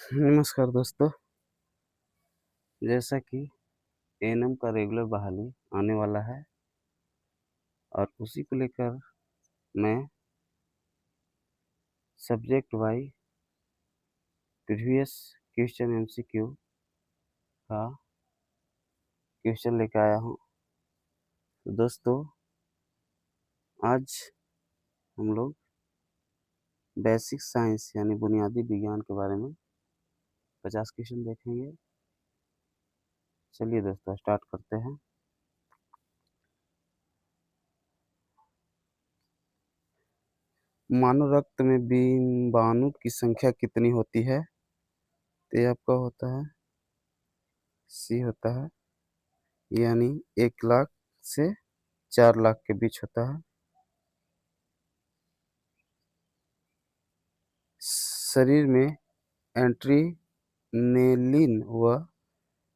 नमस्कार दोस्तों, जैसा कि एएनएम का रेगुलर बहाली आने वाला है और उसी को लेकर मैं subject wise previous question MCQ का क्वेश्चन लेकर आया हूँ। तो दोस्तों, आज हम लोग बेसिक साइंस यानी बुनियादी विज्ञान के बारे में 50 क्वेश्चन देखेंगे। चलिए दोस्तों स्टार्ट करते हैं। मानव रक्त में विषाणु की संख्या कितनी होती है? तो ये आपका होता है सी होता है, यानी 1 लाख से 4 लाख के बीच होता है। शरीर में एड्रेनालिन व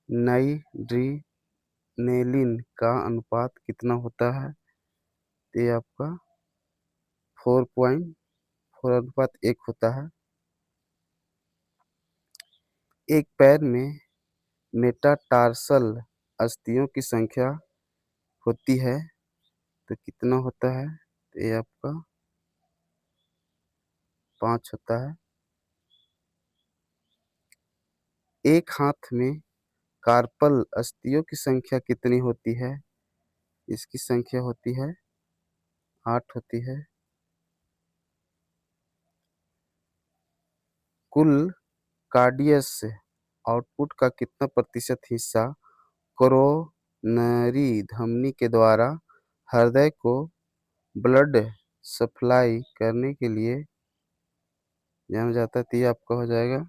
नॉरएड्रेनालिन का अनुपात कितना होता है? तो ये आपका 4:4:1 होता है। एक पैर में मेटाटार्सल अस्थियों की संख्या होती है तो कितना होता है? तो ये आपका 5 होता है। एक हाथ में कार्पल अस्थियों की संख्या कितनी होती है? इसकी संख्या होती है 8 होती है। कुल कार्डियस आउटपुट का कितना प्रतिशत हिस्सा कोरोनरी धमनी के द्वारा हृदय को ब्लड सप्लाई करने के लिए जाना जाता है? तो ये आपका हो जाएगा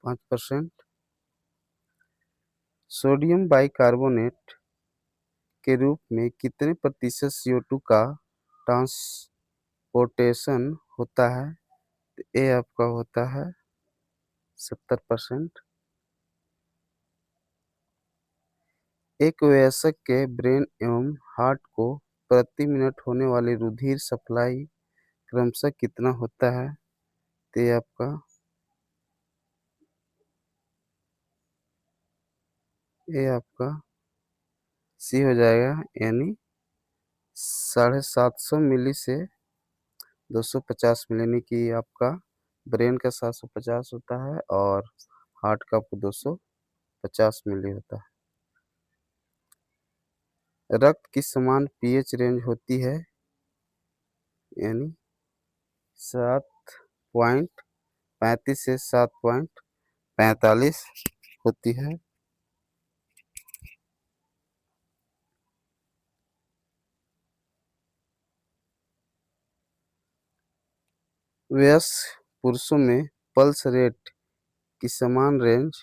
5%। सोडियम बाइकार्बोनेट के रूप में कितने प्रतिशत CO2 का ट्रांसपोर्टेशन होता है? तो ये आपका होता है 70%। एक वयस्क के ब्रेन एवं हार्ट को प्रति मिनट होने वाली रुधिर सप्लाई क्रमशः कितना होता है? तो ये आपका सी हो जाएगा, यानी 750 मिली से 250 मिली, यानी कि आपका ब्रेन का 750 होता है और हार्ट का आपको 250 मिली होता है। रक्त की समान पीएच रेंज होती है, यानी 7.35 से 7.45 होती है। वयस्क पुरुषों में पल्स रेट की समान रेंज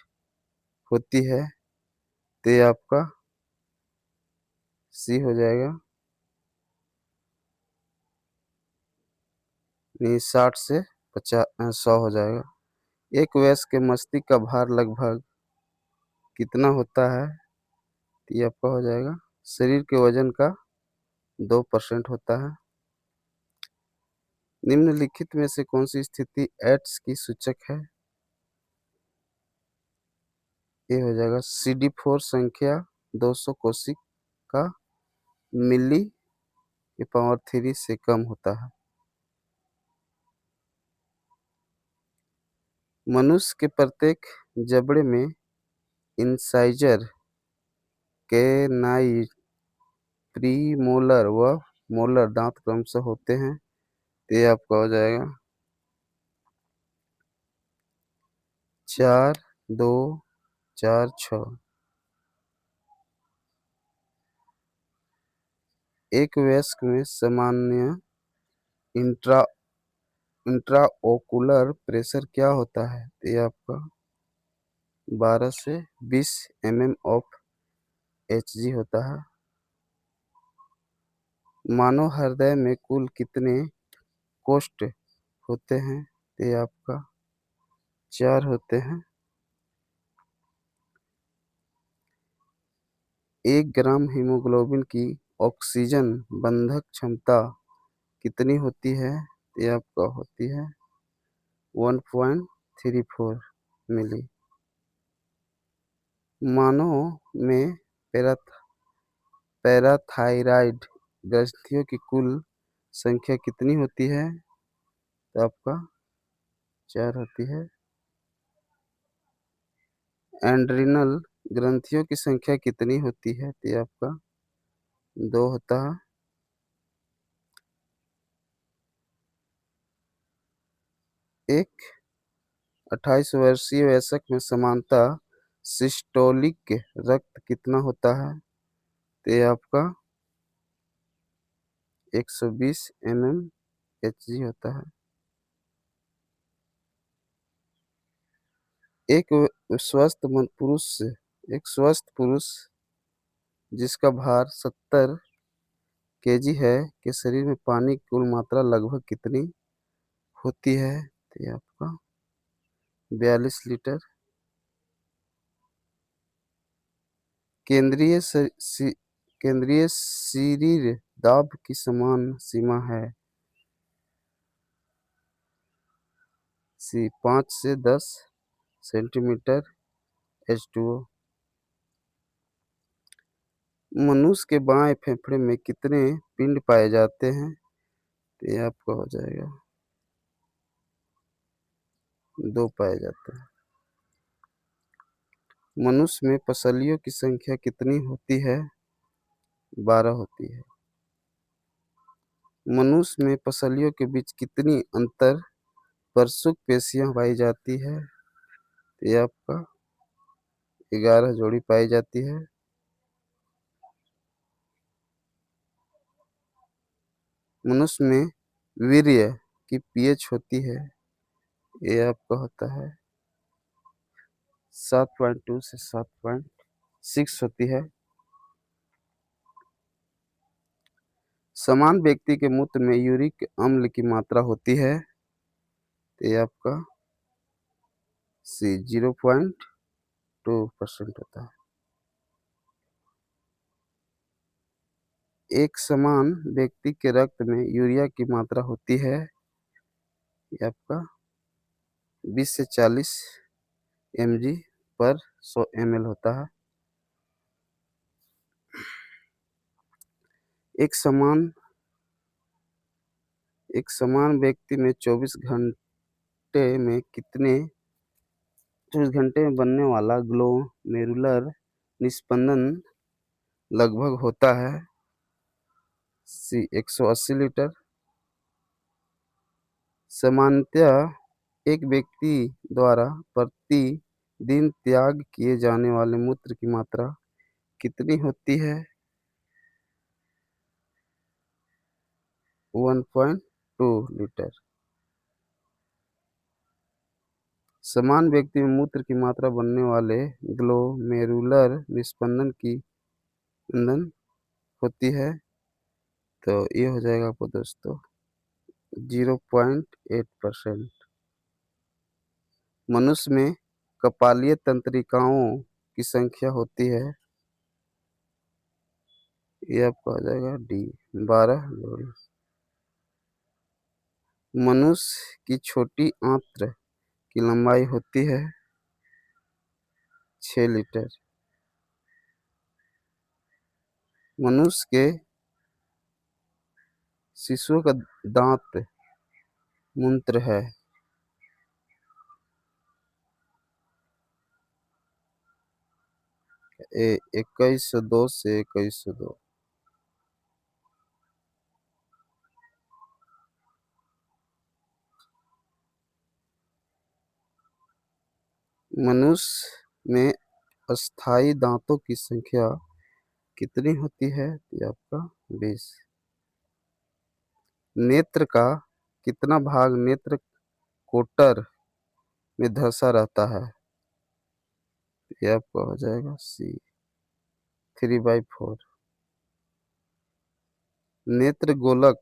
होती है, तो ये आपका सी हो जाएगा, नहीं 60 से 100 हो जाएगा। एक वयस्क के मस्तिष्क का भार लगभग कितना होता है? तो ये आपका हो जाएगा शरीर के वजन का 2% होता है। निम्नलिखित में से कौन सी स्थिति एड्स की सूचक है? ये हो जाएगा CD4 संख्या 200 कोशिका मिली के पावर 3 से कम होता है। मनुष्य के प्रत्येक जबड़े में इंसाइजर, कैनाइन, प्रीमोलर व मोलर दांत क्रमशः होते हैं। तो ये आपका हो जाएगा 4, 2, 4, 6। एक वयस्क में सामान्य इंट्रा इंट्राओकुलर प्रेशर क्या होता है? तो ये आपका 12 से 20 mm of Hg होता है। मानव हृदय में कुल कितने कोष्ठ होते हैं? तो ये आपका 4 होते हैं। 1 ग्राम हीमोग्लोबिन की ऑक्सीजन बंधक क्षमता कितनी होती है? तो ये आपका होती है 1.34 मिली। मानव में पैराथायराइड ग्रंथियों की कुल संख्या कितनी होती है? तो आपका 4 होती है। एंड्रिनल ग्रंथियों की संख्या कितनी होती है? तो ये आपका 2 होता है। एक 28 वर्षीय वयस्क में सामान्यतः सिस्टोलिक रक्त कितना होता है? तो ये आपका 120 mmHg होता है। एक स्वस्थ पुरुष जिसका भार 70 kg है के शरीर में पानी की कुल मात्रा लगभग कितनी होती है? तो ये आपका 42 लीटर। केंद्रीय शरीर दाब की समान सीमा है। 5 से 10 सेंटीमीटर H2O। मनुष्य के बाएं फेफड़े में कितने पिंड पाए जाते हैं? तो ये आपका हो जाएगा 2 पाए जाते हैं। मनुष्य में पसलियों की संख्या कितनी होती है? 12 होती है। मनुष्य में पसलियों के बीच कितनी अंतर परशुक पेशियां पाई जाती है? तो ये आपका 11 जोड़ी पाई जाती है। मनुष्य में वीर्य की पीएच होती है, ये आपका होता है 7.2 से 7.6 होती है। समान व्यक्ति के मूत्र में यूरिक अम्ल की मात्रा होती है, तो ये आपका 0.2% होता है। एक समान व्यक्ति के रक्त में यूरिया की मात्रा होती है, ये आपका 20 से 40 mg पर 100 ml होता है। एक समान व्यक्ति में 24 घंटे में बनने वाला ग्लोमेरुलर निस्पंदन लगभग होता है 180 लीटर। सामान्यतः एक व्यक्ति द्वारा प्रति दिन त्याग किए जाने वाले मूत्र की मात्रा कितनी होती है? 1.2 लीटर। समान व्यक्ति में मूत्र की मात्रा बनने वाले ग्लोमेरुलर निस्पंदन की होती है, तो ये हो जाएगा आपको दोस्तों 0.8%। मनुष्य में कपालीय तंत्रिकाओं की संख्या होती है, ये आपका हो जाएगा डी 12 जोड़ी। मनुष्य की छोटी आंत्र की लंबाई होती है 6 लीटर। मनुष्य के शिशुओं का दांत मूत्र है 2102 से 2102। मनुष्य में अस्थायी दांतों की संख्या कितनी होती है? ये आपका 20। नेत्र का कितना भाग नेत्र कोटर में धंसा रहता है? ये आपका हो जाएगा सी 3/4। नेत्र गोलक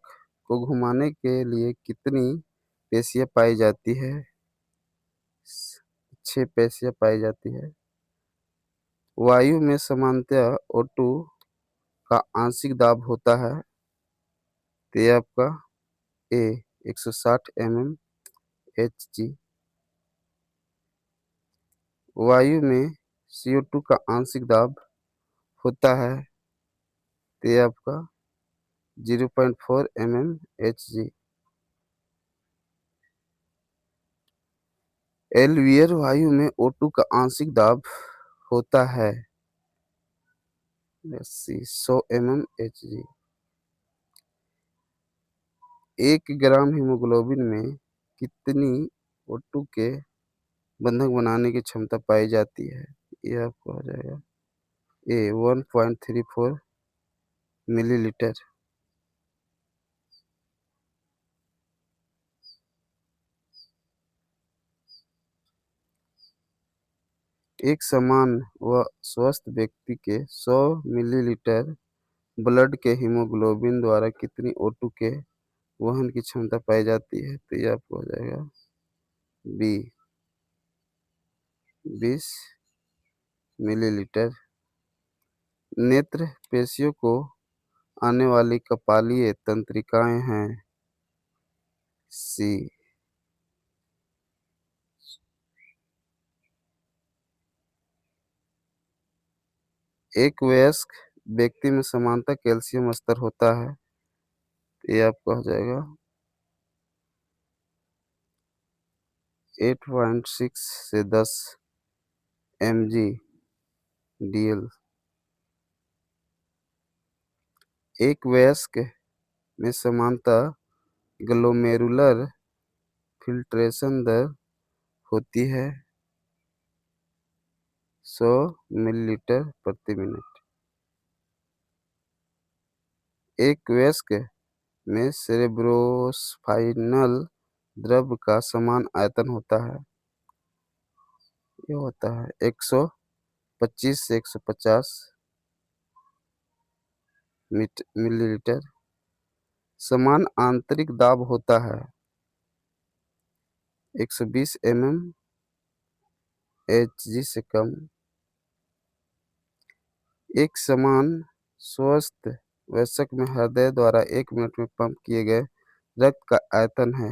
को घुमाने के लिए कितनी पेशियां पाई जाती है? 6 पेशियां पाई जाती है। वायु में सामान्यतः O2 का आंशिक दाब होता है, तो ये आपका ए 160 mmHg वायु में CO2 का आंशिक दाब होता है, तो ये आपका 0.4 mmHg। एल्वियर वायु में O2 का आंशिक दाब होता है 100 mmHg। 1 ग्राम हीमोग्लोबिन में कितनी O2 के बंधक बनाने की क्षमता पाई जाती है? ये आपको हो जाएगा ए 1.34 मिलीलीटर। एक समान व स्वस्थ व्यक्ति के 100 मिलीलीटर ब्लड के हीमोग्लोबिन द्वारा कितनी O2 के वहन की क्षमता पाई जाती है? तो ये आपको हो जाएगा बी 20 मिलीलीटर। नेत्र पेशियों को आने वाली कपालीय तंत्रिकाएं हैं सी। एक वयस्क व्यक्ति में सामान्यतः कैल्शियम स्तर होता है, तो ये आपका हो जाएगा 8.6 से 10 mg/dl। एक वयस्क में सामान्यतः ग्लोमेरुलर फिल्ट्रेशन दर होती है 100 मिलीलीटर प्रति मिनट। एक वयस्क में सेरेब्रोस्पाइनल द्रव का समान आयतन होता है, ये होता है 125 से 150 मिलीलीटर। समान आंतरिक दाब होता है 120 mmHg से कम। एक समान स्वस्थ वयस्क में हृदय द्वारा 1 मिनट में पंप किए गए रक्त का आयतन है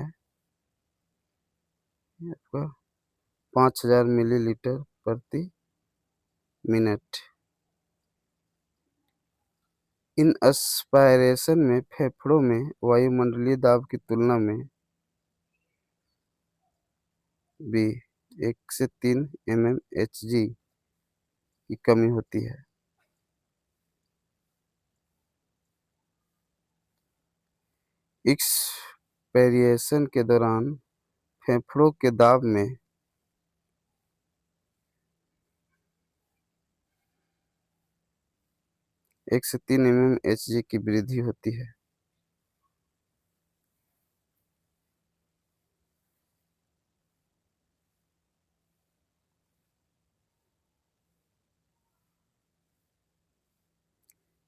आपका 5000 मिलीलीटर प्रति मिनट। इंस्पायरेशन में फेफड़ों में वायुमंडलीय दाब की तुलना में भी 1 से 3 mmHg की कमी होती है। एक्सपेरिएशन के दौरान फेफड़ों के दाब में 1 से 3 mmHg की वृद्धि होती है।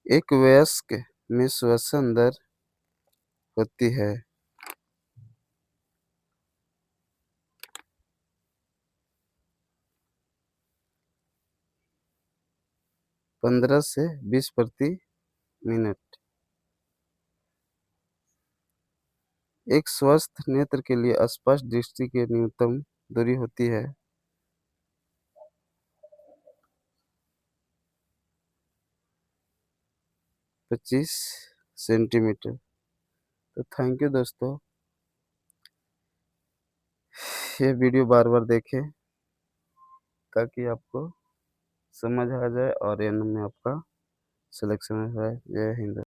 एक वयस्क में श्वसन दर होती है 15 से 20 प्रति मिनट। एक स्वस्थ नेत्र के लिए स्पष्ट दृष्टि की न्यूनतम दूरी होती है 25 सेंटीमीटर। तो थैंक यू दोस्तों, ये वीडियो बार बार देखें ताकि आपको समझ आ जाए और एन में आपका सिलेक्शन हो जाए। जय हिंद।